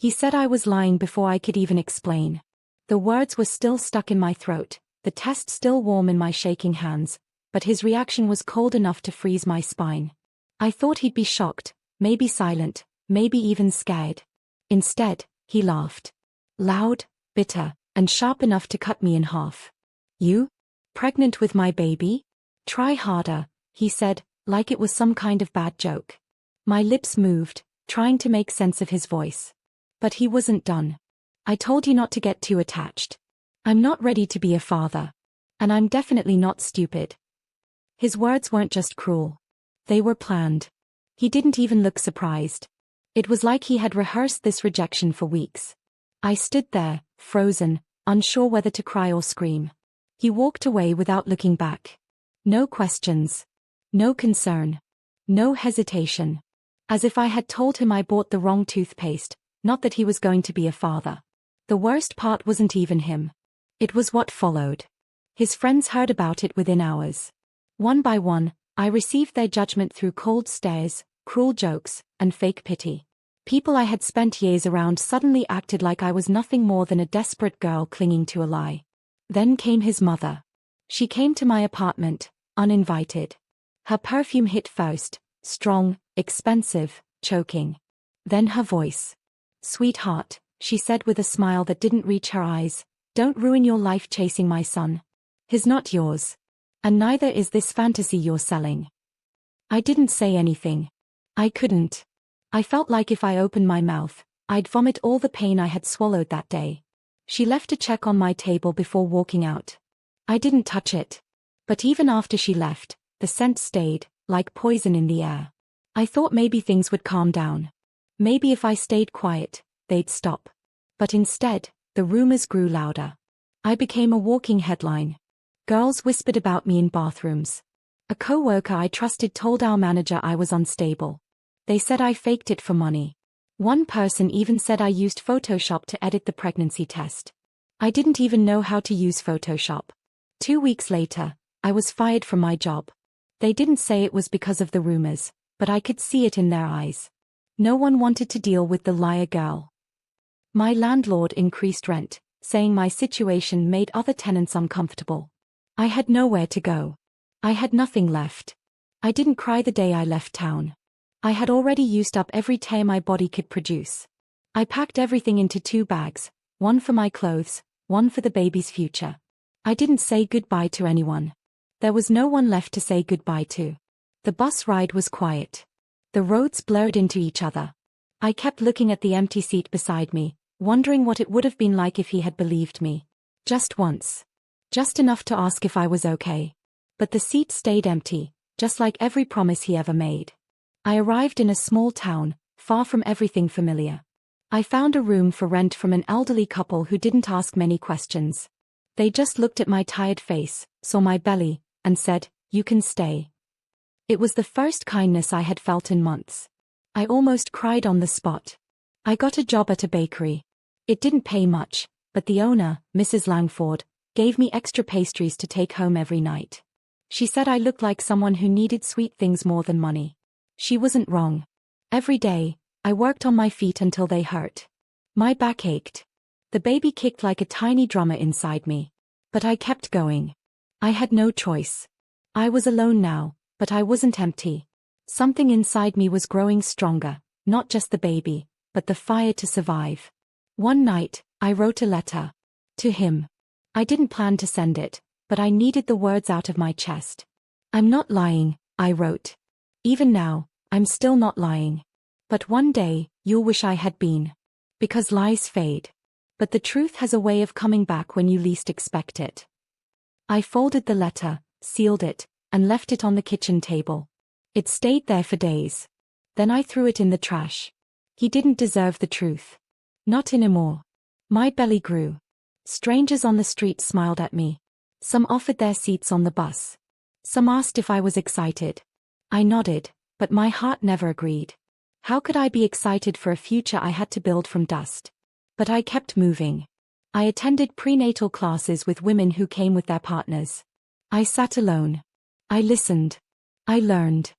He said I was lying before I could even explain. The words were still stuck in my throat, the test still warm in my shaking hands, but his reaction was cold enough to freeze my spine. I thought he'd be shocked, maybe silent, maybe even scared. Instead, he laughed. Loud, bitter, and sharp enough to cut me in half. You? Pregnant with my baby? Try harder, he said, like it was some kind of bad joke. My lips moved, trying to make sense of his voice. But he wasn't done. I told you not to get too attached. I'm not ready to be a father. And I'm definitely not stupid. His words weren't just cruel. They were planned. He didn't even look surprised. It was like he had rehearsed this rejection for weeks. I stood there, frozen, unsure whether to cry or scream. He walked away without looking back. No questions. No concern. No hesitation. As if I had told him I bought the wrong toothpaste, not that he was going to be a father. The worst part wasn't even him. It was what followed. His friends heard about it within hours. One by one, I received their judgment through cold stares, cruel jokes, and fake pity. People I had spent years around suddenly acted like I was nothing more than a desperate girl clinging to a lie. Then came his mother. She came to my apartment, uninvited. Her perfume hit first, strong, expensive, choking. Then her voice. "Sweetheart," she said with a smile that didn't reach her eyes, "don't ruin your life chasing my son. He's not yours. And neither is this fantasy you're selling." I didn't say anything. I couldn't. I felt like if I opened my mouth, I'd vomit all the pain I had swallowed that day. She left a check on my table before walking out. I didn't touch it. But even after she left, the scent stayed, like poison in the air. I thought maybe things would calm down. Maybe if I stayed quiet, they'd stop. But instead, the rumors grew louder. I became a walking headline. Girls whispered about me in bathrooms. A co-worker I trusted told our manager I was unstable. They said I faked it for money. One person even said I used Photoshop to edit the pregnancy test. I didn't even know how to use Photoshop. 2 weeks later, I was fired from my job. They didn't say it was because of the rumors, but I could see it in their eyes. No one wanted to deal with the liar girl. My landlord increased rent, saying my situation made other tenants uncomfortable. I had nowhere to go. I had nothing left. I didn't cry the day I left town. I had already used up every tear my body could produce. I packed everything into 2 bags, one for my clothes, one for the baby's future. I didn't say goodbye to anyone. There was no one left to say goodbye to. The bus ride was quiet. The roads blurred into each other. I kept looking at the empty seat beside me, wondering what it would have been like if he had believed me. Just once. Just enough to ask if I was okay. But the seat stayed empty, just like every promise he ever made. I arrived in a small town, far from everything familiar. I found a room for rent from an elderly couple who didn't ask many questions. They just looked at my tired face, saw my belly, and said, "You can stay." It was the first kindness I had felt in months. I almost cried on the spot. I got a job at a bakery. It didn't pay much, but the owner, Mrs. Langford, gave me extra pastries to take home every night. She said I looked like someone who needed sweet things more than money. She wasn't wrong. Every day, I worked on my feet until they hurt. My back ached. The baby kicked like a tiny drummer inside me. But I kept going. I had no choice. I was alone now, but I wasn't empty. Something inside me was growing stronger, not just the baby, but the fire to survive. One night, I wrote a letter. To him. I didn't plan to send it, but I needed the words out of my chest. "I'm not lying," I wrote. "Even now, I'm still not lying. But one day, you'll wish I had been. Because lies fade. But the truth has a way of coming back when you least expect it." I folded the letter, sealed it, and left it on the kitchen table. It stayed there for days. Then I threw it in the trash. He didn't deserve the truth. Not anymore. My belly grew. Strangers on the street smiled at me. Some offered their seats on the bus. Some asked if I was excited. I nodded, but my heart never agreed. How could I be excited for a future I had to build from dust? But I kept moving. I attended prenatal classes with women who came with their partners. I sat alone. I listened. I learned.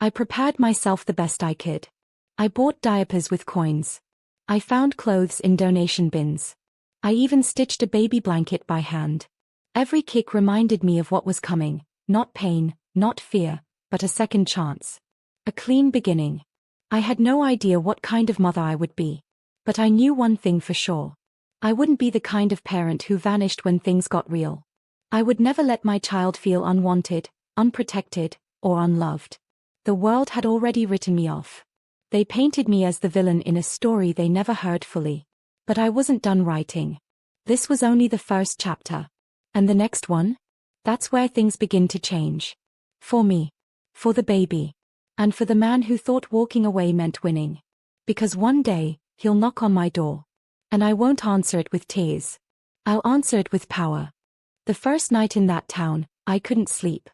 I prepared myself the best I could. I bought diapers with coins. I found clothes in donation bins. I even stitched a baby blanket by hand. Every kick reminded me of what was coming, not pain, not fear, but a second chance. A clean beginning. I had no idea what kind of mother I would be. But I knew one thing for sure. I wouldn't be the kind of parent who vanished when things got real. I would never let my child feel unwanted, unprotected, or unloved. The world had already written me off. They painted me as the villain in a story they never heard fully. But I wasn't done writing. This was only the first chapter. And the next one? That's where things begin to change. For me. For the baby. And for the man who thought walking away meant winning. Because one day, he'll knock on my door. And I won't answer it with tears. I'll answer it with power. The first night in that town, I couldn't sleep.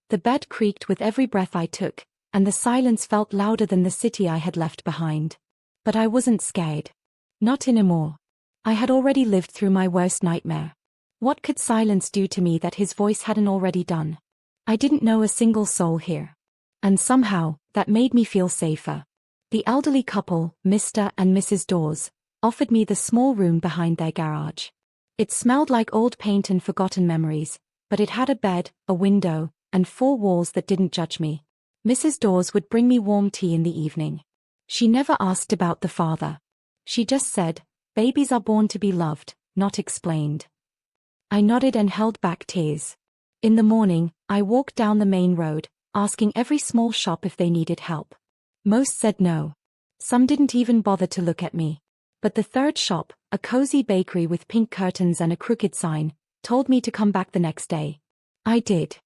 The bed creaked with every breath I took, and the silence felt louder than the city I had left behind. But I wasn't scared. Not anymore. I had already lived through my worst nightmare. What could silence do to me that his voice hadn't already done? I didn't know a single soul here. And somehow, that made me feel safer. The elderly couple, Mr. and Mrs. Dawes, offered me the small room behind their garage. It smelled like old paint and forgotten memories, but it had a bed, a window, and 4 walls that didn't judge me. Mrs. Dawes would bring me warm tea in the evening. She never asked about the father. She just said, "Babies are born to be loved, not explained." I nodded and held back tears. In the morning, I walked down the main road, asking every small shop if they needed help. Most said no. Some didn't even bother to look at me. But the third shop, a cozy bakery with pink curtains and a crooked sign, told me to come back the next day. I did.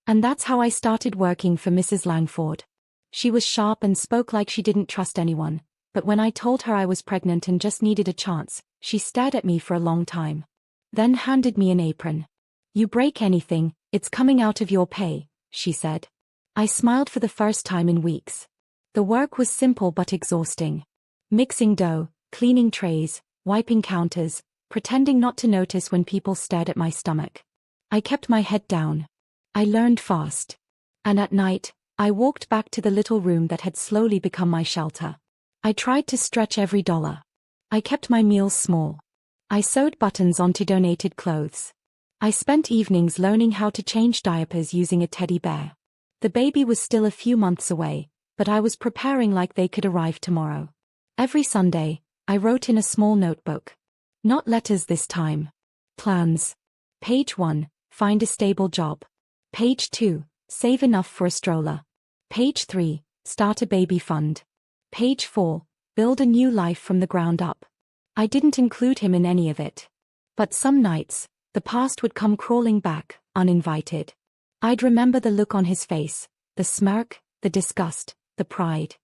And that's how I started working for Mrs. Langford. She was sharp and spoke like she didn't trust anyone, but when I told her I was pregnant and just needed a chance, she stared at me for a long time. Then handed me an apron. "You break anything, it's coming out of your pay," she said. I smiled for the first time in weeks. The work was simple but exhausting. Mixing dough, cleaning trays, wiping counters, pretending not to notice when people stared at my stomach. I kept my head down. I learned fast. And at night, I walked back to the little room that had slowly become my shelter. I tried to stretch every dollar. I kept my meals small. I sewed buttons onto donated clothes. I spent evenings learning how to change diapers using a teddy bear. The baby was still a few months away, but I was preparing like they could arrive tomorrow. Every Sunday, I wrote in a small notebook. Not letters this time. Plans. Page 1, find a stable job. Page 2, save enough for a stroller. Page 3, start a baby fund. Page 4, build a new life from the ground up. I didn't include him in any of it. But some nights, the past would come crawling back, uninvited. I'd remember the look on his face, the smirk, the disgust, the pride.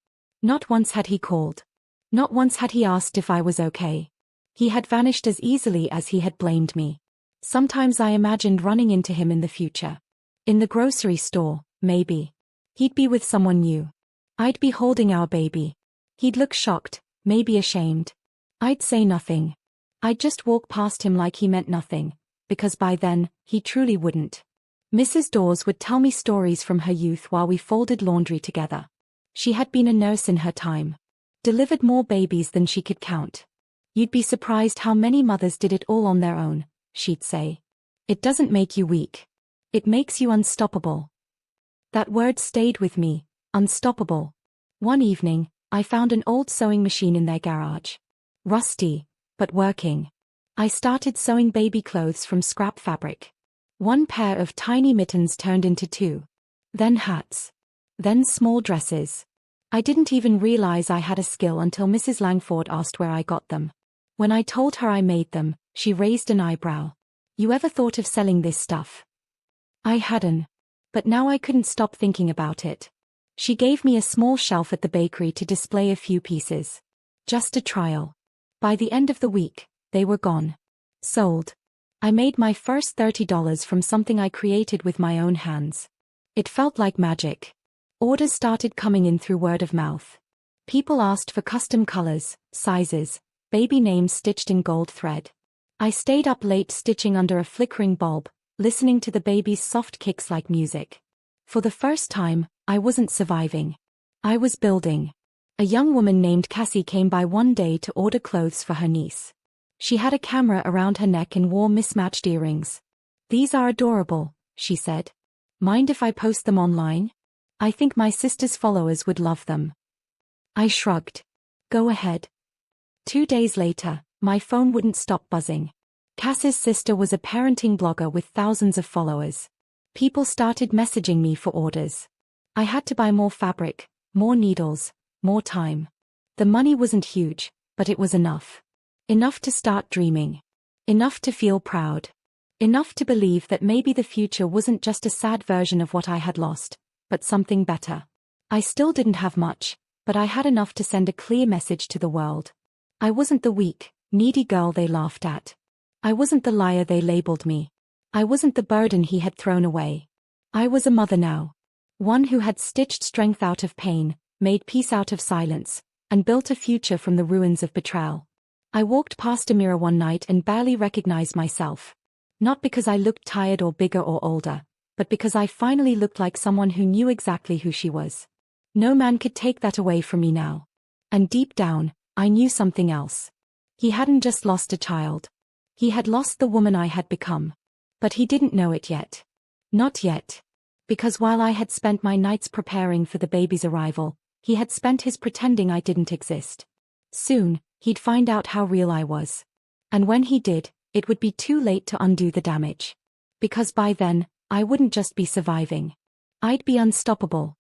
Not once had he called. Not once had he asked if I was okay. He had vanished as easily as he had blamed me. Sometimes I imagined running into him in the future. In the grocery store, maybe. He'd be with someone new. I'd be holding our baby. He'd look shocked, maybe ashamed. I'd say nothing. I'd just walk past him like he meant nothing, because by then, he truly wouldn't. Mrs. Dawes would tell me stories from her youth while we folded laundry together. She had been a nurse in her time. Delivered more babies than she could count. "You'd be surprised how many mothers did it all on their own," she'd say. "It doesn't make you weak. It makes you unstoppable." That word stayed with me, unstoppable. One evening, I found an old sewing machine in their garage. Rusty, but working. I started sewing baby clothes from scrap fabric. One pair of tiny mittens turned into 2. Then hats. Then small dresses. I didn't even realize I had a skill until Mrs. Langford asked where I got them. When I told her I made them, she raised an eyebrow. "You ever thought of selling this stuff?" I hadn't. But now I couldn't stop thinking about it. She gave me a small shelf at the bakery to display a few pieces. Just a trial. By the end of the week, they were gone. Sold. I made my first $30 from something I created with my own hands. It felt like magic. Orders started coming in through word of mouth. People asked for custom colors, sizes, baby names stitched in gold thread. I stayed up late stitching under a flickering bulb, listening to the baby's soft kicks like music. For the first time, I wasn't surviving. I was building. A young woman named Cassie came by one day to order clothes for her niece. She had a camera around her neck and wore mismatched earrings. "These are adorable," she said. "Mind if I post them online? I think my sister's followers would love them." I shrugged. "Go ahead." 2 days later, my phone wouldn't stop buzzing. Cassie's sister was a parenting blogger with thousands of followers. People started messaging me for orders. I had to buy more fabric, more needles, more time. The money wasn't huge, but it was enough. Enough to start dreaming. Enough to feel proud. Enough to believe that maybe the future wasn't just a sad version of what I had lost, but something better. I still didn't have much, but I had enough to send a clear message to the world. I wasn't the weak, needy girl they laughed at. I wasn't the liar they labeled me. I wasn't the burden he had thrown away. I was a mother now. One who had stitched strength out of pain, made peace out of silence, and built a future from the ruins of betrayal. I walked past a mirror one night and barely recognized myself. Not because I looked tired or bigger or older, but because I finally looked like someone who knew exactly who she was. No man could take that away from me now. And deep down, I knew something else. He hadn't just lost a child. He had lost the woman I had become. But he didn't know it yet. Not yet. Because while I had spent my nights preparing for the baby's arrival, he had spent his pretending I didn't exist. Soon, he'd find out how real I was. And when he did, it would be too late to undo the damage. Because by then, I wouldn't just be surviving. I'd be unstoppable.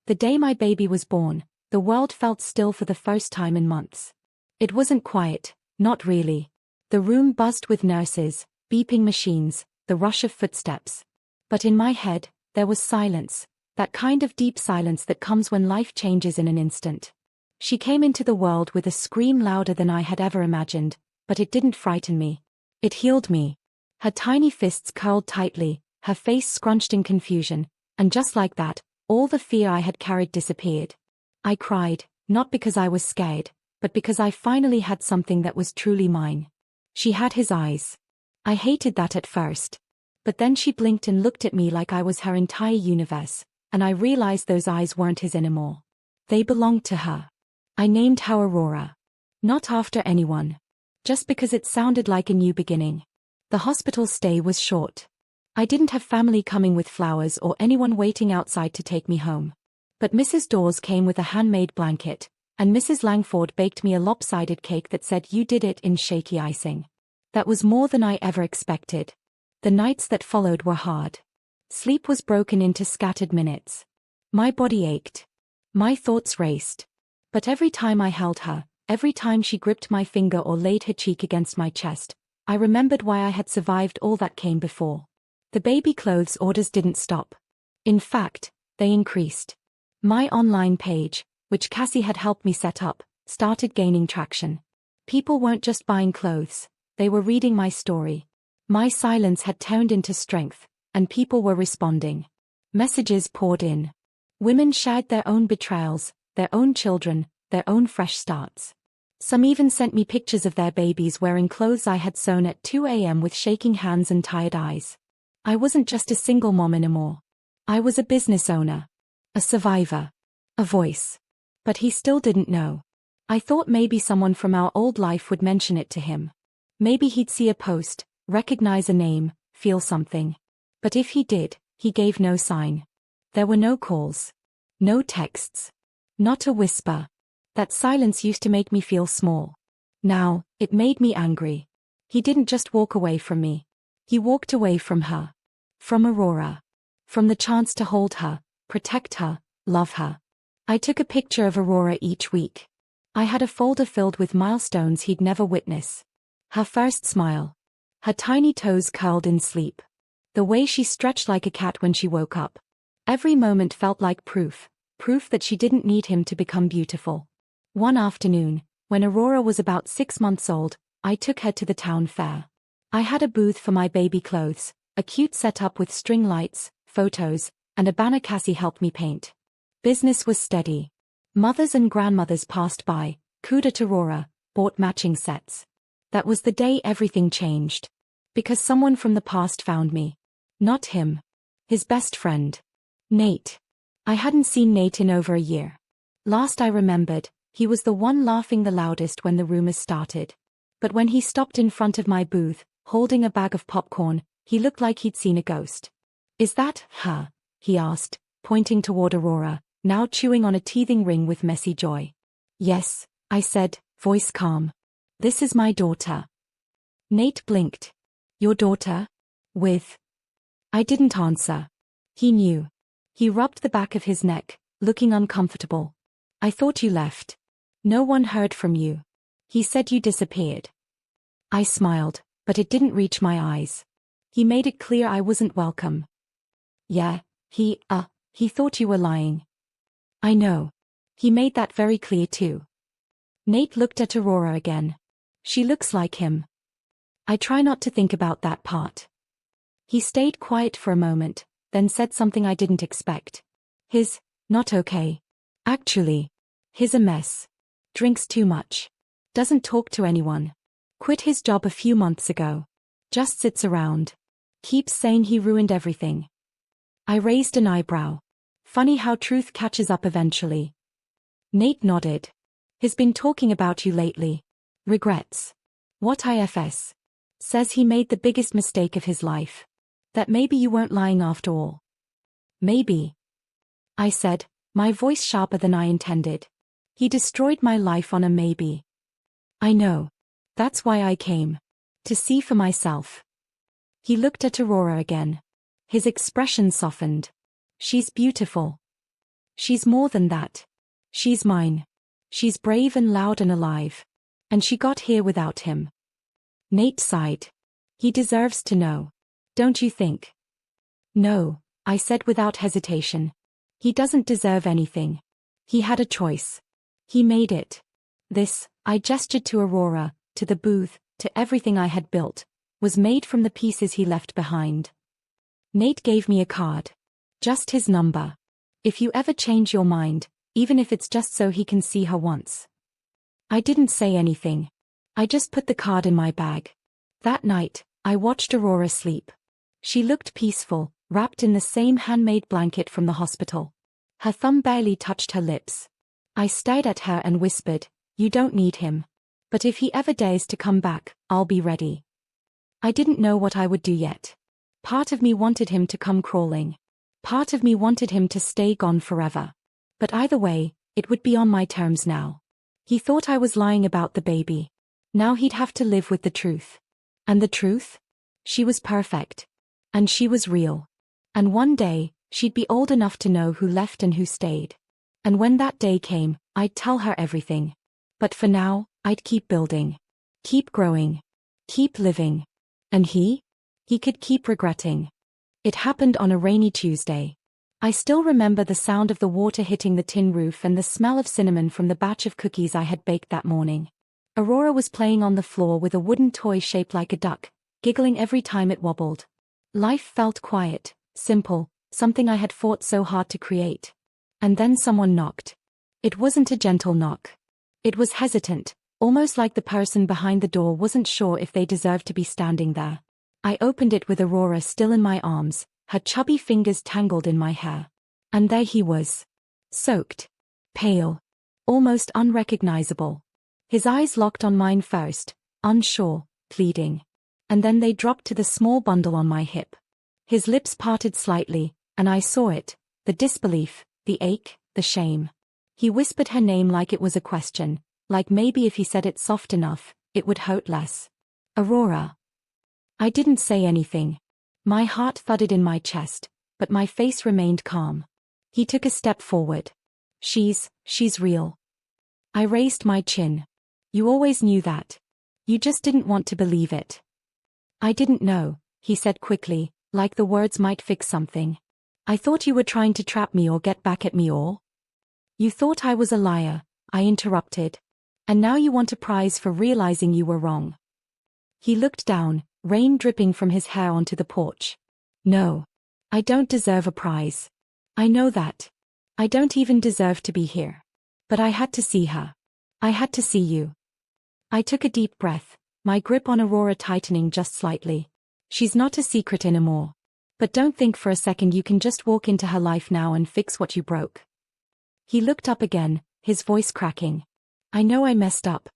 The day my baby was born, the world felt still for the first time in months. It wasn't quiet, not really. The room buzzed with nurses, beeping machines, the rush of footsteps. But in my head, there was silence, that kind of deep silence that comes when life changes in an instant. She came into the world with a scream louder than I had ever imagined, but it didn't frighten me. It healed me. Her tiny fists curled tightly, her face scrunched in confusion, and just like that, all the fear I had carried disappeared. I cried, not because I was scared, but because I finally had something that was truly mine. She had his eyes. I hated that at first. But then she blinked and looked at me like I was her entire universe, and I realized those eyes weren't his anymore. They belonged to her. I named her Aurora. Not after anyone. Just because it sounded like a new beginning. The hospital stay was short. I didn't have family coming with flowers or anyone waiting outside to take me home. But Mrs. Dawes came with a handmade blanket, and Mrs. Langford baked me a lopsided cake that said "You did it" in shaky icing. That was more than I ever expected. The nights that followed were hard. Sleep was broken into scattered minutes. My body ached. My thoughts raced. But every time I held her, every time she gripped my finger or laid her cheek against my chest, I remembered why I had survived all that came before. The baby clothes orders didn't stop. In fact, they increased. My online page, which Cassie had helped me set up, started gaining traction. People weren't just buying clothes, they were reading my story. My silence had turned into strength, and people were responding. Messages poured in. Women shared their own betrayals, their own children, their own fresh starts. Some even sent me pictures of their babies wearing clothes I had sewn at 2 a.m. with shaking hands and tired eyes. I wasn't just a single mom anymore. I was a business owner. A survivor. A voice. But he still didn't know. I thought maybe someone from our old life would mention it to him. Maybe he'd see a post, recognize a name, feel something. But if he did, he gave no sign. There were no calls. No texts. Not a whisper. That silence used to make me feel small. Now, it made me angry. He didn't just walk away from me. He walked away from her. From Aurora. From the chance to hold her, protect her, love her. I took a picture of Aurora each week. I had a folder filled with milestones he'd never witness. Her first smile. Her tiny toes curled in sleep. The way she stretched like a cat when she woke up. Every moment felt like proof that she didn't need him to become beautiful. One afternoon, when Aurora was about 6 months old, I took her to the town fair. I had a booth for my baby clothes, a cute setup with string lights, photos, and a banner Cassie helped me paint. Business was steady. Mothers and grandmothers passed by, cooed at Aurora, bought matching sets. That was the day everything changed. Because someone from the past found me. Not him. His best friend. Nate. I hadn't seen Nate in over a year. Last I remembered, He was the one laughing the loudest when the rumors started. But when he stopped in front of my booth, holding a bag of popcorn, he looked like he'd seen a ghost. "Is that her?" he asked, pointing toward Aurora, now chewing on a teething ring with messy joy. "Yes," I said, voice calm. "This is my daughter." Nate blinked. "Your daughter? With?" I didn't answer. He knew. He rubbed the back of his neck, looking uncomfortable. "I thought you left. No one heard from you. He said you disappeared." I smiled, but it didn't reach my eyes. He made it clear I wasn't welcome. "Yeah, he thought you were lying." "I know. He made that very clear too." Nate looked at Aurora again. "She looks like him." I try not to think about that part. He stayed quiet for a moment, then said something I didn't expect. "He's not okay. Actually. He's a mess. Drinks too much. Doesn't talk to anyone. Quit his job a few months ago. Just sits around. Keeps saying he ruined everything." I raised an eyebrow. Funny how truth catches up eventually. Nate nodded. "He's been talking about you lately. Regrets. What ifs? Says he made the biggest mistake of his life. That maybe you weren't lying after all." "Maybe," I said, my voice sharper than I intended. "He destroyed my life on a maybe." "I know. That's why I came. To see for myself." He looked at Aurora again. His expression softened. "She's beautiful. She's more than that. She's mine. She's brave and loud and alive. And she got here without him." Nate sighed. "He deserves to know. Don't you think?" "No," I said without hesitation. "He doesn't deserve anything. He had a choice. He made it. This," I gestured to Aurora, to the booth, to everything I had built, "was made from the pieces he left behind." Nate gave me a card. "Just his number. If you ever change your mind, even if it's just so he can see her once." I didn't say anything. I just put the card in my bag. That night, I watched Aurora sleep. She looked peaceful, wrapped in the same handmade blanket from the hospital. Her thumb barely touched her lips. I stared at her and whispered, "You don't need him. But if he ever dares to come back, I'll be ready." I didn't know what I would do yet. Part of me wanted him to come crawling. Part of me wanted him to stay gone forever. But either way, it would be on my terms now. He thought I was lying about the baby. Now he'd have to live with the truth. And the truth? She was perfect. And she was real. And one day, she'd be old enough to know who left and who stayed. And when that day came, I'd tell her everything. But for now, I'd keep building. Keep growing. Keep living. And he could keep regretting. It happened on a rainy Tuesday. I still remember the sound of the water hitting the tin roof and the smell of cinnamon from the batch of cookies I had baked that morning. Aurora was playing on the floor with a wooden toy shaped like a duck, giggling every time it wobbled. Life felt quiet, simple, something I had fought so hard to create. And then someone knocked. It wasn't a gentle knock. It was hesitant, almost like the person behind the door wasn't sure if they deserved to be standing there. I opened it with Aurora still in my arms, her chubby fingers tangled in my hair. And there he was. Soaked. Pale. Almost unrecognizable. His eyes locked on mine first, unsure, pleading. And then they dropped to the small bundle on my hip. His lips parted slightly, and I saw it, the disbelief, the ache, the shame. He whispered her name like it was a question, like maybe if he said it soft enough, it would hurt less. "Aurora." I didn't say anything. My heart thudded in my chest, but my face remained calm. He took a step forward. She's real." I raised my chin. "You always knew that. You just didn't want to believe it." "I didn't know," he said quickly, like the words might fix something. "I thought you were trying to trap me or get back at me or—" "You thought I was a liar," I interrupted. "And now you want a prize for realizing you were wrong." He looked down, rain dripping from his hair onto the porch. "No. I don't deserve a prize. I know that. I don't even deserve to be here. But I had to see her. I had to see you." I took a deep breath, my grip on Aurora tightening just slightly. "She's not a secret anymore. But don't think for a second you can just walk into her life now and fix what you broke." He looked up again, his voice cracking. I know I messed up.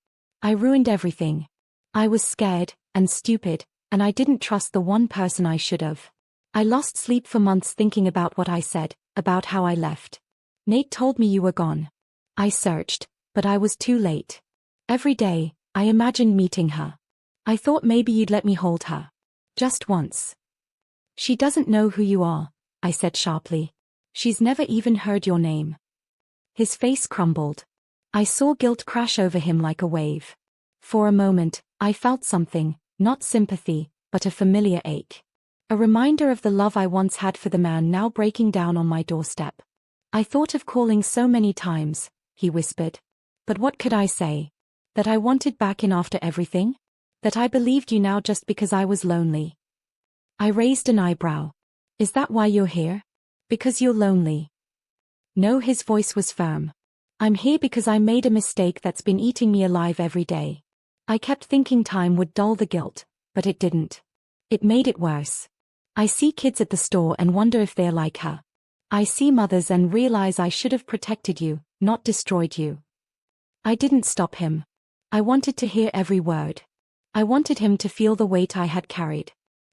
I ruined everything. I was scared and stupid, and I didn't trust the one person I should have. I lost sleep for months thinking about what I said, about how I left. Nate told me you were gone. I searched, but I was too late. Every day, I imagined meeting her. I thought maybe you'd let me hold her. Just once. She doesn't know who you are, I said sharply. She's never even heard your name. His face crumbled. I saw guilt crash over him like a wave. For a moment, I felt something, not sympathy, but a familiar ache. A reminder of the love I once had for the man now breaking down on my doorstep. I thought of calling so many times, he whispered. But what could I say? That I wanted back in after everything? That I believed you now just because I was lonely? I raised an eyebrow. Is that why you're here? Because you're lonely? No, his voice was firm. I'm here because I made a mistake that's been eating me alive every day. I kept thinking time would dull the guilt, but it didn't. It made it worse. I see kids at the store and wonder if they're like her. I see mothers and realize I should have protected you, not destroyed you. I didn't stop him. I wanted to hear every word. I wanted him to feel the weight I had carried.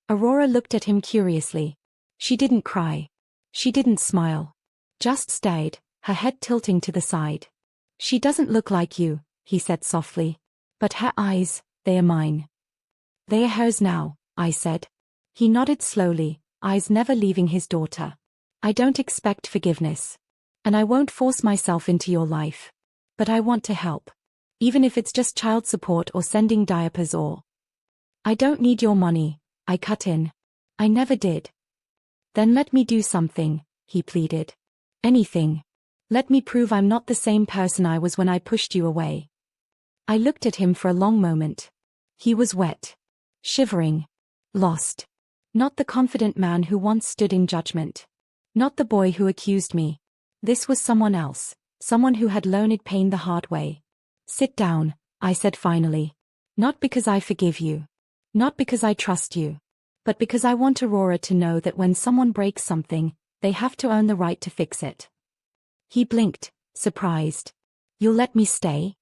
Aurora looked at him curiously. She didn't cry. She didn't smile. Just stared, her head tilting to the side. She doesn't look like you, he said softly. But her eyes, they are mine. They are hers now, I said. He nodded slowly, eyes never leaving his daughter. I don't expect forgiveness. And I won't force myself into your life. But I want to help. Even if it's just child support or sending diapers or... I don't need your money, I cut in. I never did. Then let me do something, he pleaded. Anything. Let me prove I'm not the same person I was when I pushed you away. I looked at him for a long moment. He was wet. Shivering. Lost. Not the confident man who once stood in judgment. Not the boy who accused me. This was someone else, someone who had learned pain the hard way. Sit down, I said finally. Not because I forgive you. Not because I trust you. But because I want Aurora to know that when someone breaks something, they have to earn the right to fix it. He blinked, surprised. You'll let me stay?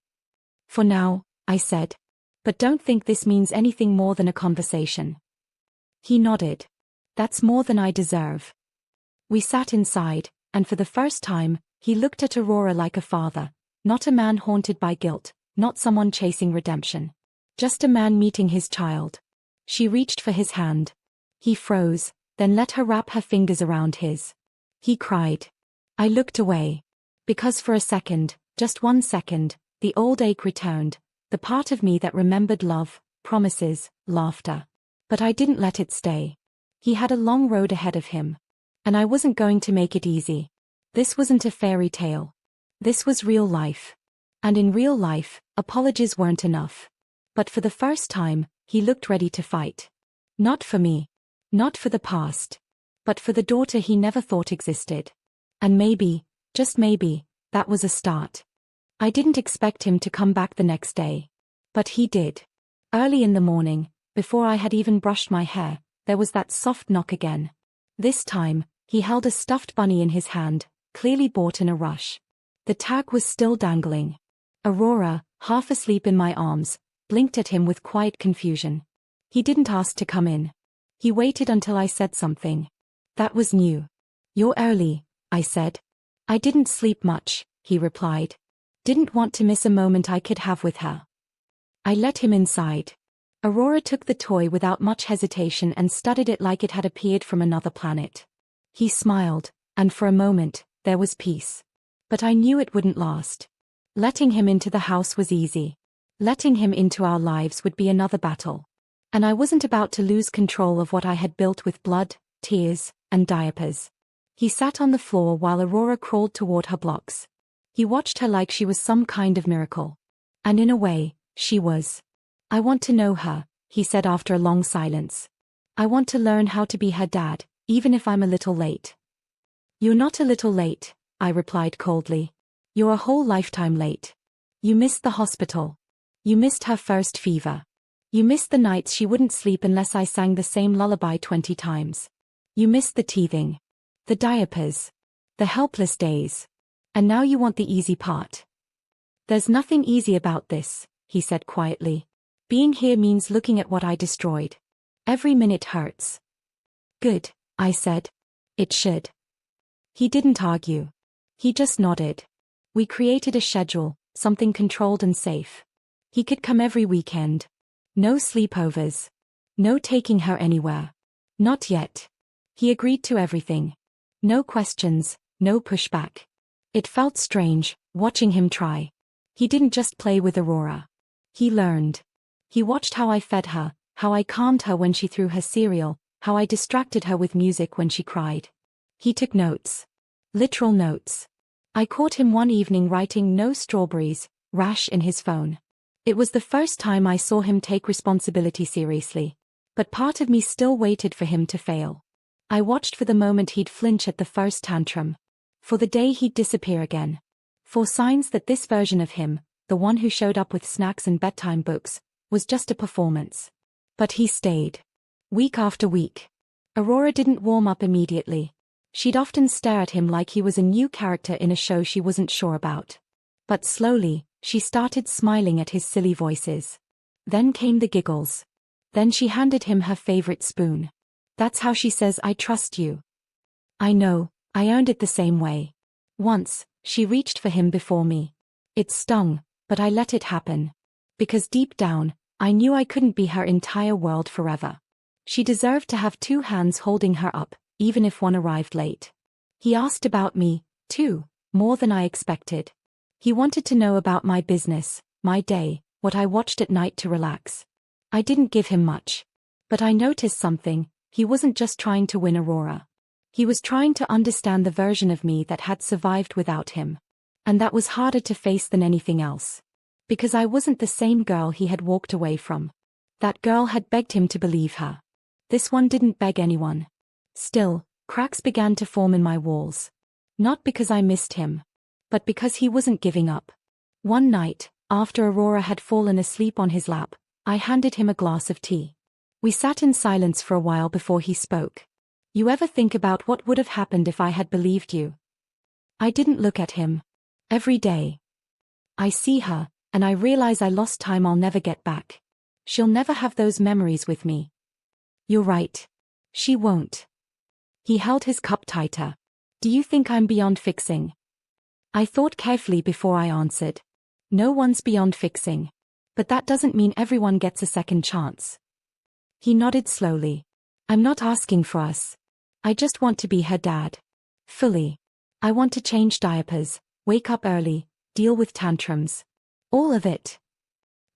For now, I said. But don't think this means anything more than a conversation. He nodded. That's more than I deserve. We sat inside, and for the first time, he looked at Aurora like a father, not a man haunted by guilt, not someone chasing redemption. Just a man meeting his child. She reached for his hand. He froze, then let her wrap her fingers around his. He cried. I looked away. Because for a second, just 1 second, the old ache returned, the part of me that remembered love, promises, laughter. But I didn't let it stay. He had a long road ahead of him. And I wasn't going to make it easy. This wasn't a fairy tale. This was real life. And in real life, apologies weren't enough. But for the first time, he looked ready to fight. Not for me. Not for the past. But for the daughter he never thought existed. And maybe, just maybe, that was a start. I didn't expect him to come back the next day. But he did. Early in the morning, before I had even brushed my hair, there was that soft knock again. This time, he held a stuffed bunny in his hand, clearly bought in a rush. The tag was still dangling. Aurora, half asleep in my arms, blinked at him with quiet confusion. He didn't ask to come in. He waited until I said something. That was new. You're early, I said. I didn't sleep much, he replied. Didn't want to miss a moment I could have with her. I let him inside. Aurora took the toy without much hesitation and studied it like it had appeared from another planet. He smiled, and for a moment, there was peace. But I knew it wouldn't last. Letting him into the house was easy. Letting him into our lives would be another battle. And I wasn't about to lose control of what I had built with blood, tears, and diapers. He sat on the floor while Aurora crawled toward her blocks. He watched her like she was some kind of miracle. And in a way, she was. I want to know her, he said after a long silence. I want to learn how to be her dad, even if I'm a little late. You're not a little late, I replied coldly. You're a whole lifetime late. You missed the hospital. You missed her first fever. You missed the nights she wouldn't sleep unless I sang the same lullaby 20 times. You missed the teething. The diapers. The helpless days. And now you want the easy part. There's nothing easy about this, he said quietly. Being here means looking at what I destroyed. Every minute hurts. Good, I said. It should. He didn't argue. He just nodded. We created a schedule, something controlled and safe. He could come every weekend. No sleepovers. No taking her anywhere. Not yet. He agreed to everything. No questions, no pushback. It felt strange, watching him try. He didn't just play with Aurora. He learned. He watched how I fed her, how I calmed her when she threw her cereal, how I distracted her with music when she cried. He took notes. Literal notes. I caught him one evening writing "no strawberries" rash in his phone. It was the first time I saw him take responsibility seriously. But part of me still waited for him to fail. I watched for the moment he'd flinch at the first tantrum. For the day he'd disappear again. For signs that this version of him, the one who showed up with snacks and bedtime books, was just a performance. But he stayed. Week after week. Aurora didn't warm up immediately. She'd often stare at him like he was a new character in a show she wasn't sure about. But slowly, she started smiling at his silly voices. Then came the giggles. Then she handed him her favorite spoon. That's how she says "I trust you." I know, I earned it the same way. Once, she reached for him before me. It stung, but I let it happen. Because deep down, I knew I couldn't be her entire world forever. She deserved to have two hands holding her up, even if one arrived late. He asked about me, too, more than I expected. He wanted to know about my business, my day, what I watched at night to relax. I didn't give him much. But I noticed something. He wasn't just trying to win Aurora. He was trying to understand the version of me that had survived without him. And that was harder to face than anything else. Because I wasn't the same girl he had walked away from. That girl had begged him to believe her. This one didn't beg anyone. Still, cracks began to form in my walls. Not because I missed him. But because he wasn't giving up. One night, after Aurora had fallen asleep on his lap, I handed him a glass of tea. We sat in silence for a while before he spoke. You ever think about what would have happened if I had believed you? I didn't look at him. Every day. I see her, and I realize I lost time I'll never get back. She'll never have those memories with me. You're right. She won't. He held his cup tighter. Do you think I'm beyond fixing? I thought carefully before I answered. No one's beyond fixing. But that doesn't mean everyone gets a second chance. He nodded slowly. I'm not asking for us. I just want to be her dad. Fully. I want to change diapers, wake up early, deal with tantrums. All of it.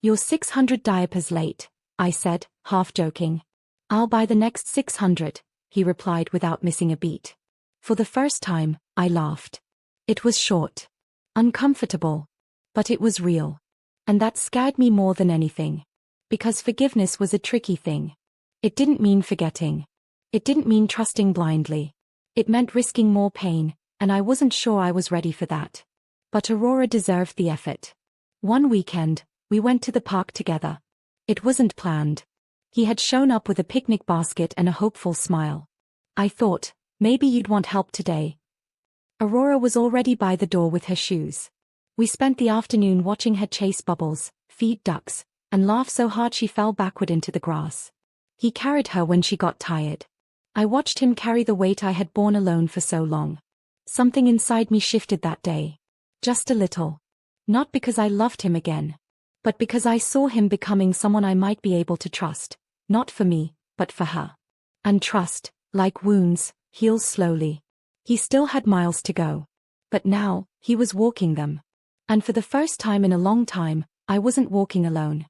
You're 600 diapers late, I said, half joking. I'll buy the next 600, he replied without missing a beat. For the first time, I laughed. It was short. Uncomfortable. But it was real. And that scared me more than anything. Because forgiveness was a tricky thing. It didn't mean forgetting. It didn't mean trusting blindly. It meant risking more pain, and I wasn't sure I was ready for that. But Aurora deserved the effort. One weekend, we went to the park together. It wasn't planned. He had shown up with a picnic basket and a hopeful smile. I thought, maybe you'd want help today. Aurora was already by the door with her shoes. We spent the afternoon watching her chase bubbles, feed ducks, and laugh so hard she fell backward into the grass. He carried her when she got tired. I watched him carry the weight I had borne alone for so long. Something inside me shifted that day. Just a little. Not because I loved him again. But because I saw him becoming someone I might be able to trust. Not for me, but for her. And trust, like wounds, heals slowly. He still had miles to go. But now, he was walking them. And for the first time in a long time, I wasn't walking alone.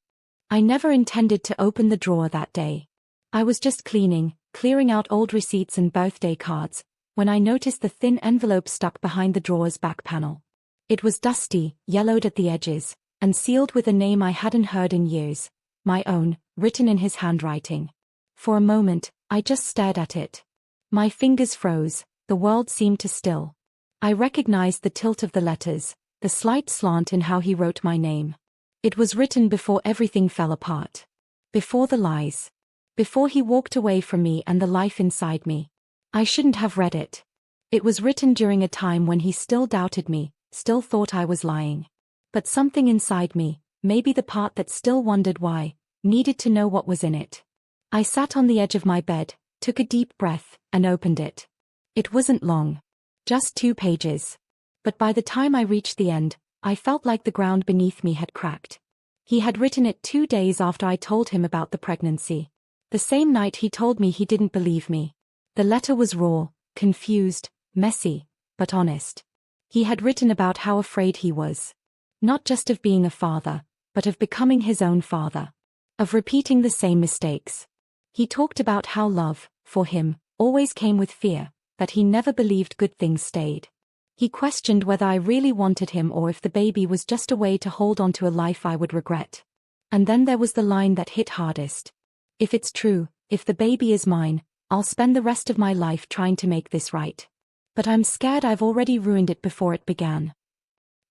I never intended to open the drawer that day. I was just clearing out old receipts and birthday cards, when I noticed the thin envelope stuck behind the drawer's back panel. It was dusty, yellowed at the edges, and sealed with a name I hadn't heard in years, my own, written in his handwriting. For a moment, I just stared at it. My fingers froze, the world seemed to still. I recognized the tilt of the letters, the slight slant in how he wrote my name. It was written before everything fell apart. Before the lies. Before he walked away from me and the life inside me. I shouldn't have read it. It was written during a time when he still doubted me, still thought I was lying. But something inside me, maybe the part that still wondered why, needed to know what was in it. I sat on the edge of my bed, took a deep breath, and opened it. It wasn't long. Just 2 pages. But by the time I reached the end, I felt like the ground beneath me had cracked. He had written it 2 days after I told him about the pregnancy. The same night he told me he didn't believe me. The letter was raw, confused, messy, but honest. He had written about how afraid he was. Not just of being a father, but of becoming his own father. Of repeating the same mistakes. He talked about how love, for him, always came with fear, that he never believed good things stayed. He questioned whether I really wanted him or if the baby was just a way to hold on to a life I would regret. And then there was the line that hit hardest. If it's true, if the baby is mine, I'll spend the rest of my life trying to make this right. But I'm scared I've already ruined it before it began.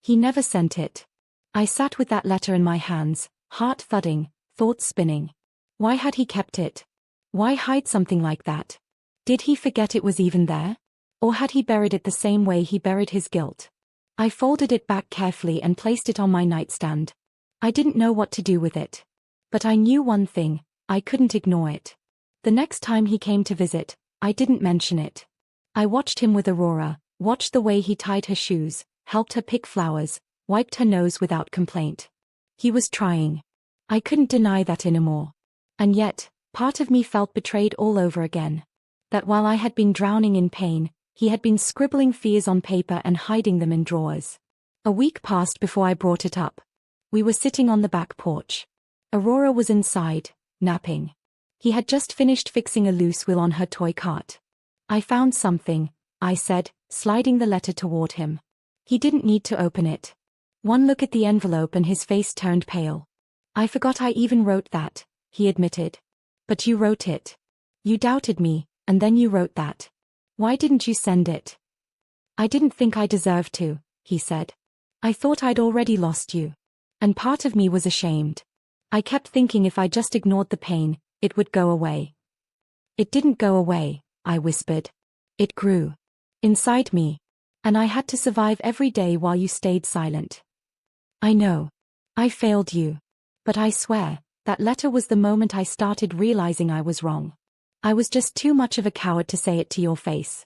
He never sent it. I sat with that letter in my hands, heart thudding, thoughts spinning. Why had he kept it? Why hide something like that? Did he forget it was even there? Or had he buried it the same way he buried his guilt? I folded it back carefully and placed it on my nightstand. I didn't know what to do with it. But I knew one thing, I couldn't ignore it. The next time he came to visit, I didn't mention it. I watched him with Aurora, watched the way he tied her shoes, helped her pick flowers, wiped her nose without complaint. He was trying. I couldn't deny that anymore. And yet, part of me felt betrayed all over again. That while I had been drowning in pain, he had been scribbling fears on paper and hiding them in drawers. A week passed before I brought it up. We were sitting on the back porch. Aurora was inside, napping. He had just finished fixing a loose wheel on her toy cart. I found something, I said, sliding the letter toward him. He didn't need to open it. One look at the envelope and his face turned pale. I forgot I even wrote that, he admitted. But you wrote it. You doubted me, and then you wrote that. Why didn't you send it? I didn't think I deserved to, he said. I thought I'd already lost you. And part of me was ashamed. I kept thinking if I just ignored the pain, it would go away. It didn't go away, I whispered. It grew. Inside me. And I had to survive every day while you stayed silent. I know. I failed you. But I swear, that letter was the moment I started realizing I was wrong. I was just too much of a coward to say it to your face.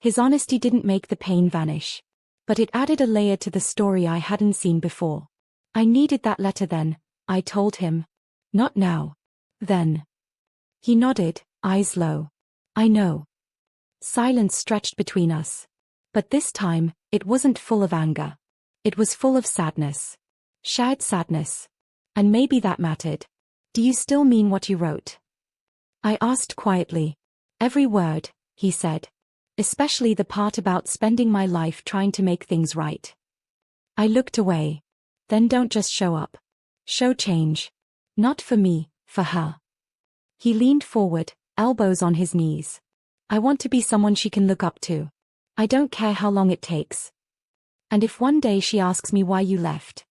His honesty didn't make the pain vanish. But it added a layer to the story I hadn't seen before. I needed that letter then, I told him. Not now. Then. He nodded, eyes low. I know. Silence stretched between us. But this time, it wasn't full of anger. It was full of sadness. Shared sadness. And maybe that mattered. Do you still mean what you wrote? I asked quietly. Every word, he said. Especially the part about spending my life trying to make things right. I looked away. Then don't just show up. Show change. Not for me, for her. He leaned forward, elbows on his knees. I want to be someone she can look up to. I don't care how long it takes. And if one day she asks me why you left,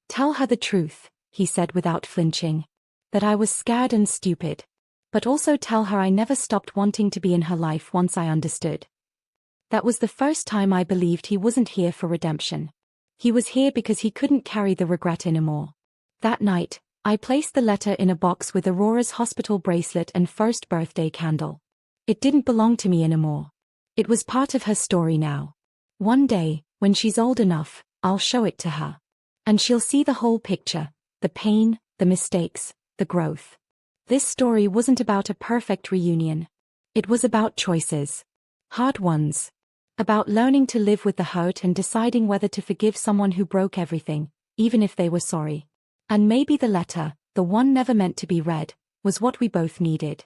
tell her the truth, he said without flinching. That I was scared and stupid. But also tell her I never stopped wanting to be in her life once I understood. That was the first time I believed he wasn't here for redemption. He was here because he couldn't carry the regret anymore. That night, I placed the letter in a box with Aurora's hospital bracelet and first birthday candle. It didn't belong to me anymore. It was part of her story now. One day, when she's old enough, I'll show it to her. And she'll see the whole picture, the pain, the mistakes, the growth. This story wasn't about a perfect reunion. It was about choices. Hard ones. About learning to live with the hurt and deciding whether to forgive someone who broke everything, even if they were sorry. And maybe the letter, the one never meant to be read, was what we both needed.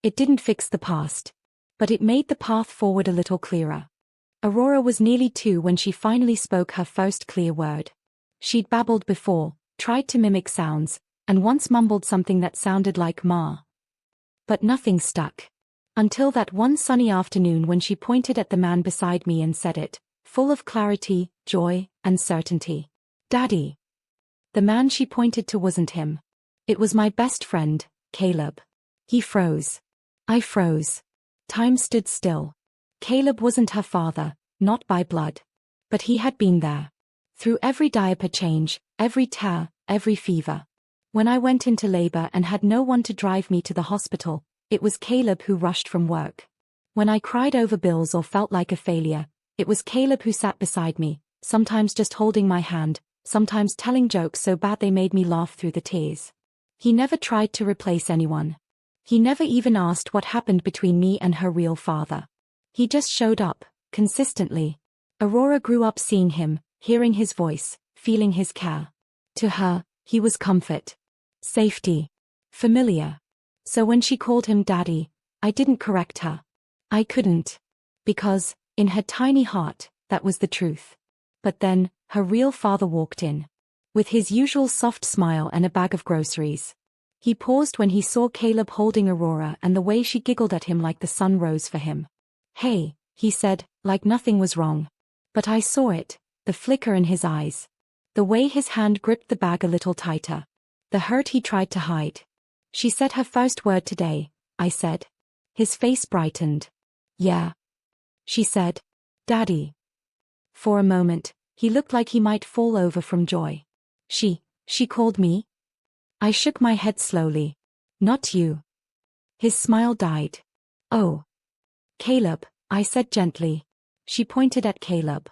It didn't fix the past. But it made the path forward a little clearer. Aurora was nearly 2 when she finally spoke her first clear word. She'd babbled before, tried to mimic sounds, and once mumbled something that sounded like Ma. But nothing stuck. Until that one sunny afternoon when she pointed at the man beside me and said it, full of clarity, joy, and certainty. Daddy. The man she pointed to wasn't him. It was my best friend, Caleb. He froze. I froze. Time stood still. Caleb wasn't her father, not by blood. But he had been there. Through every diaper change, every tear, every fever. When I went into labor and had no one to drive me to the hospital, it was Caleb who rushed from work. When I cried over bills or felt like a failure, it was Caleb who sat beside me, sometimes just holding my hand, sometimes telling jokes so bad they made me laugh through the tears. He never tried to replace anyone. He never even asked what happened between me and her real father. He just showed up, consistently. Aurora grew up seeing him, hearing his voice, feeling his care. To her, he was comfort. Safety. Familiar. So when she called him Daddy, I didn't correct her. I couldn't. Because, in her tiny heart, that was the truth. But then, her real father walked in. With his usual soft smile and a bag of groceries. He paused when he saw Caleb holding Aurora and the way she giggled at him like the sun rose for him. Hey, he said, like nothing was wrong. But I saw it, the flicker in his eyes. The way his hand gripped the bag a little tighter. The hurt he tried to hide. She said her first word today, I said. His face brightened. Yeah. She said. Daddy. For a moment, he looked like he might fall over from joy. She called me? I shook my head slowly. Not you. His smile died. Oh. Caleb, I said gently. She pointed at Caleb.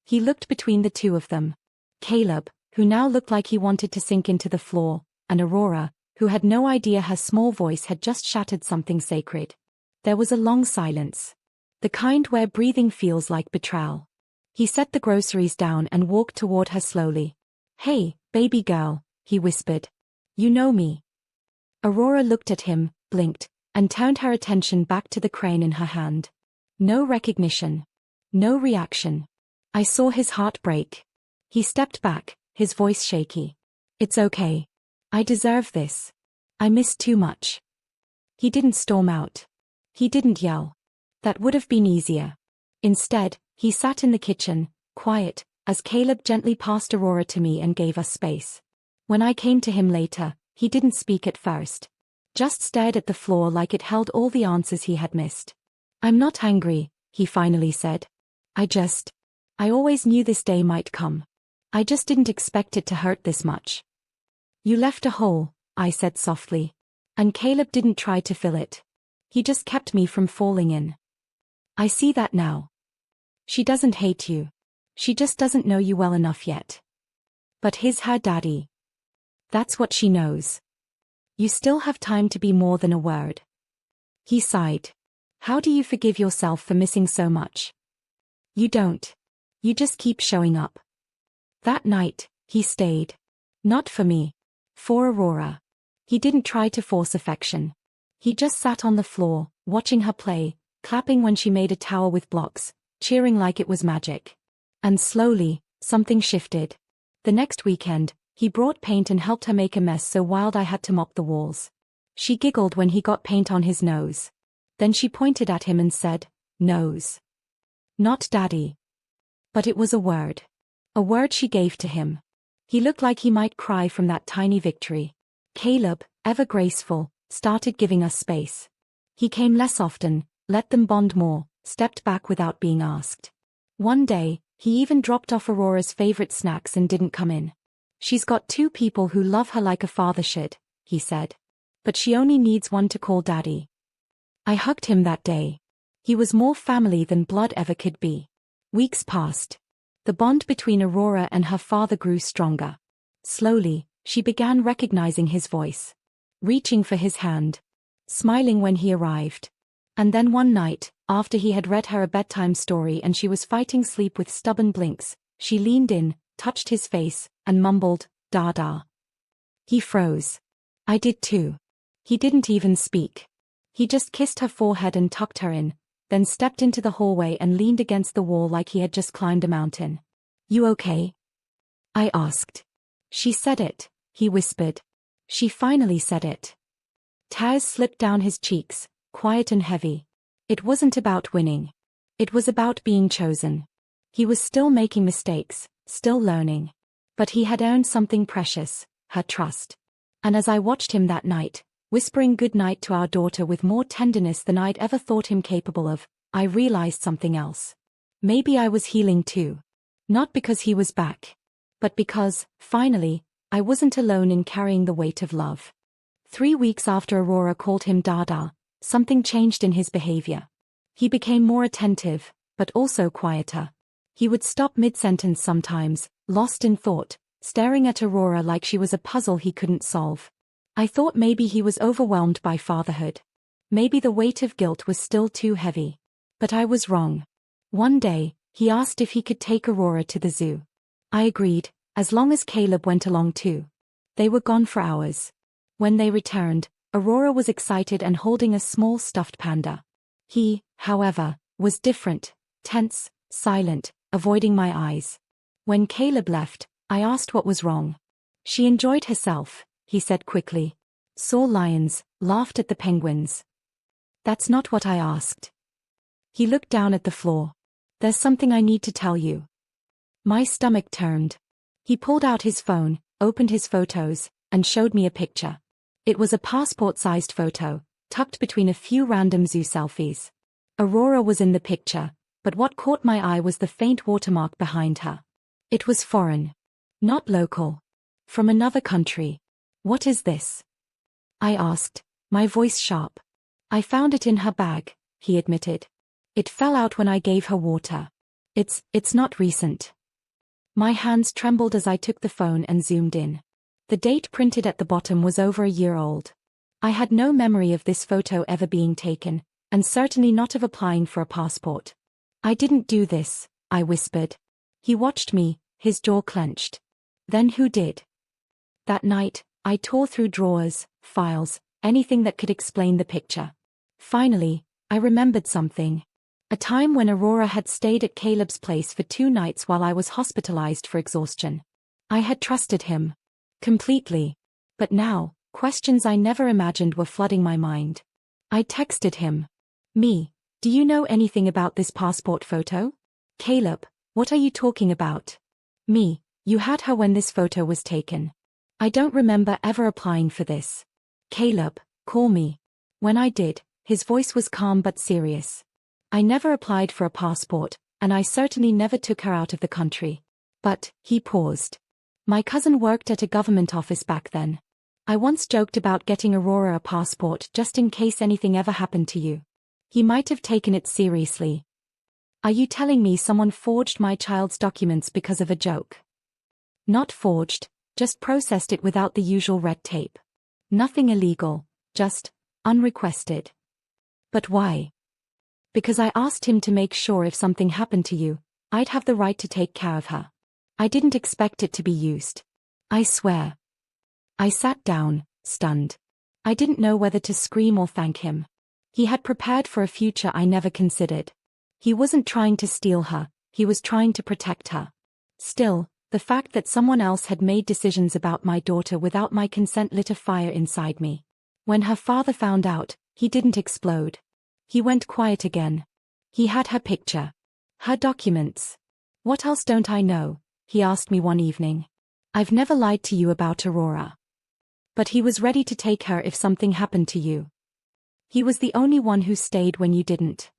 He looked between the two of them. Caleb, who now looked like he wanted to sink into the floor, and Aurora, who had no idea her small voice had just shattered something sacred. There was a long silence. The kind where breathing feels like betrayal. He set the groceries down and walked toward her slowly. Hey, baby girl, he whispered. You know me. Aurora looked at him, blinked, and turned her attention back to the crane in her hand. No recognition. No reaction. I saw his heart break. He stepped back, his voice shaky. It's okay. I deserve this. I missed too much. He didn't storm out. He didn't yell. That would have been easier. Instead, he sat in the kitchen, quiet, as Caleb gently passed Aurora to me and gave us space. When I came to him later, he didn't speak at first. Just stared at the floor like it held all the answers he had missed. I'm not angry, he finally said. I always knew this day might come. I just didn't expect it to hurt this much. You left a hole, I said softly. And Caleb didn't try to fill it. He just kept me from falling in. I see that now. She doesn't hate you. She just doesn't know you well enough yet. But he's her daddy. That's what she knows. You still have time to be more than a word. He sighed. How do you forgive yourself for missing so much? You don't. You just keep showing up. That night, he stayed. Not for me. For Aurora. He didn't try to force affection. He just sat on the floor, watching her play, clapping when she made a tower with blocks, cheering like it was magic. And slowly, something shifted. The next weekend, he brought paint and helped her make a mess so wild I had to mop the walls. She giggled when he got paint on his nose. Then she pointed at him and said, nose. Not daddy. But it was a word. A word she gave to him. He looked like he might cry from that tiny victory. Caleb, ever graceful, started giving us space. He came less often, let them bond more, stepped back without being asked. One day, he even dropped off Aurora's favorite snacks and didn't come in. She's got two people who love her like a father should, he said. But she only needs one to call daddy. I hugged him that day. He was more family than blood ever could be. Weeks passed. The bond between Aurora and her father grew stronger. Slowly, she began recognizing his voice. Reaching for his hand. Smiling when he arrived. And then one night, after he had read her a bedtime story and she was fighting sleep with stubborn blinks, she leaned in, touched his face, and mumbled, "Dada." He froze. I did too. He didn't even speak. He just kissed her forehead and tucked her in, then stepped into the hallway and leaned against the wall like he had just climbed a mountain. You okay? I asked. She said it, he whispered. She finally said it. Tears slipped down his cheeks, quiet and heavy. It wasn't about winning. It was about being chosen. He was still making mistakes, still learning. But he had earned something precious, her trust. And as I watched him that night, whispering goodnight to our daughter with more tenderness than I'd ever thought him capable of, I realized something else. Maybe I was healing too. Not because he was back, but because, finally, I wasn't alone in carrying the weight of love. 3 weeks after Aurora called him Dada, something changed in his behavior. He became more attentive, but also quieter. He would stop mid-sentence sometimes, lost in thought, staring at Aurora like she was a puzzle he couldn't solve. I thought maybe he was overwhelmed by fatherhood. Maybe the weight of guilt was still too heavy. But I was wrong. One day, he asked if he could take Aurora to the zoo. I agreed, as long as Caleb went along too. They were gone for hours. When they returned, Aurora was excited and holding a small stuffed panda. He, however, was different, tense, silent, avoiding my eyes. When Caleb left, I asked what was wrong. She enjoyed herself, he said quickly. Saw lions, laughed at the penguins. That's not what I asked. He looked down at the floor. There's something I need to tell you. My stomach turned. He pulled out his phone, opened his photos, and showed me a picture. It was a passport-sized photo, tucked between a few random zoo selfies. Aurora was in the picture, but what caught my eye was the faint watermark behind her. It was foreign. Not local. From another country. What is this? I asked, my voice sharp. I found it in her bag, he admitted. It fell out when I gave her water. It's not recent. My hands trembled as I took the phone and zoomed in. The date printed at the bottom was over a year old. I had no memory of this photo ever being taken, and certainly not of applying for a passport. I didn't do this, I whispered. He watched me, his jaw clenched. Then who did? That night, I tore through drawers, files, anything that could explain the picture. Finally, I remembered something. A time when Aurora had stayed at Caleb's place for 2 nights while I was hospitalized for exhaustion. I had trusted him. Completely. But now, questions I never imagined were flooding my mind. I texted him. Me, do you know anything about this passport photo? Caleb, what are you talking about? Me, you had her when this photo was taken. I don't remember ever applying for this. Caleb, call me. When I did, his voice was calm but serious. I never applied for a passport, and I certainly never took her out of the country. But, he paused. My cousin worked at a government office back then. I once joked about getting Aurora a passport just in case anything ever happened to you. He might have taken it seriously. Are you telling me someone forged my child's documents because of a joke? Not forged, just processed it without the usual red tape. Nothing illegal, just unrequested. But why? Because I asked him to make sure if something happened to you, I'd have the right to take care of her. I didn't expect it to be used. I swear. I sat down, stunned. I didn't know whether to scream or thank him. He had prepared for a future I never considered. He wasn't trying to steal her, he was trying to protect her. Still, the fact that someone else had made decisions about my daughter without my consent lit a fire inside me. When her father found out, he didn't explode. He went quiet again. He had her picture. Her documents. What else don't I know? He asked me one evening. I've never lied to you about Aurora. But he was ready to take her if something happened to you. He was the only one who stayed when you didn't.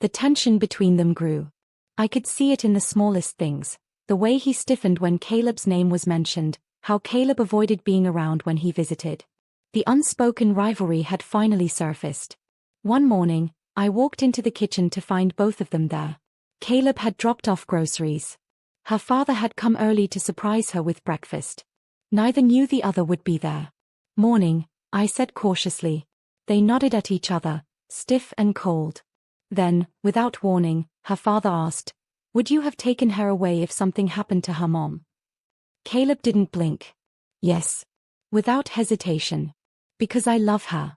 The tension between them grew. I could see it in the smallest things, the way he stiffened when Caleb's name was mentioned, how Caleb avoided being around when he visited. The unspoken rivalry had finally surfaced. One morning, I walked into the kitchen to find both of them there. Caleb had dropped off groceries. Her father had come early to surprise her with breakfast. Neither knew the other would be there. Morning, I said cautiously. They nodded at each other, stiff and cold. Then, without warning, her father asked, would you have taken her away if something happened to her mom? Caleb didn't blink. Yes. Without hesitation. Because I love her.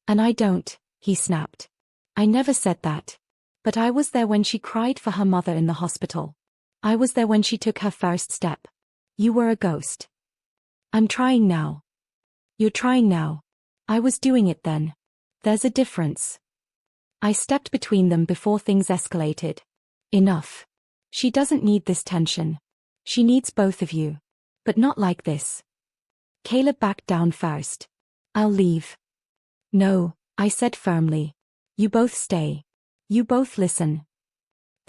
And I don't, he snapped. I never said that. But I was there when she cried for her mother in the hospital. I was there when she took her first step. You were a ghost. I'm trying now. You're trying now. I was doing it then. There's a difference. I stepped between them before things escalated. Enough. She doesn't need this tension. She needs both of you. But not like this. Caleb backed down first. I'll leave. No, I said firmly. You both stay. You both listen.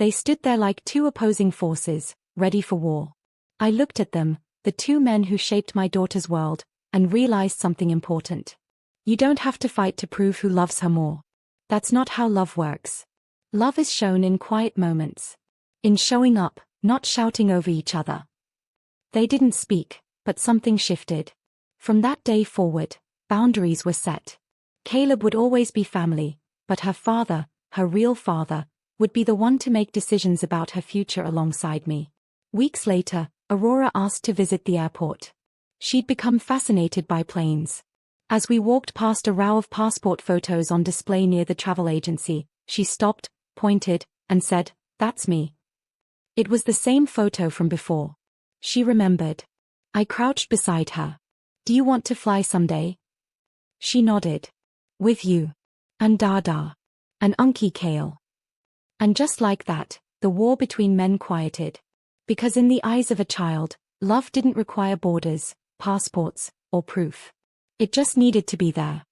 They stood there like two opposing forces, ready for war. I looked at them, the two men who shaped my daughter's world, and realized something important. You don't have to fight to prove who loves her more. That's not how love works. Love is shown in quiet moments. In showing up, not shouting over each other. They didn't speak, but something shifted. From that day forward, boundaries were set. Caleb would always be family, but her father, her real father, would be the one to make decisions about her future alongside me. Weeks later, Aurora asked to visit the airport. She'd become fascinated by planes. As we walked past a row of passport photos on display near the travel agency, she stopped, pointed, and said, "That's me." It was the same photo from before. She remembered. I crouched beside her. "Do you want to fly someday?" She nodded. "With you. And Dada. And Unky Kale." And just like that, the war between men quieted. Because in the eyes of a child, love didn't require borders, passports, or proof. It just needed to be there.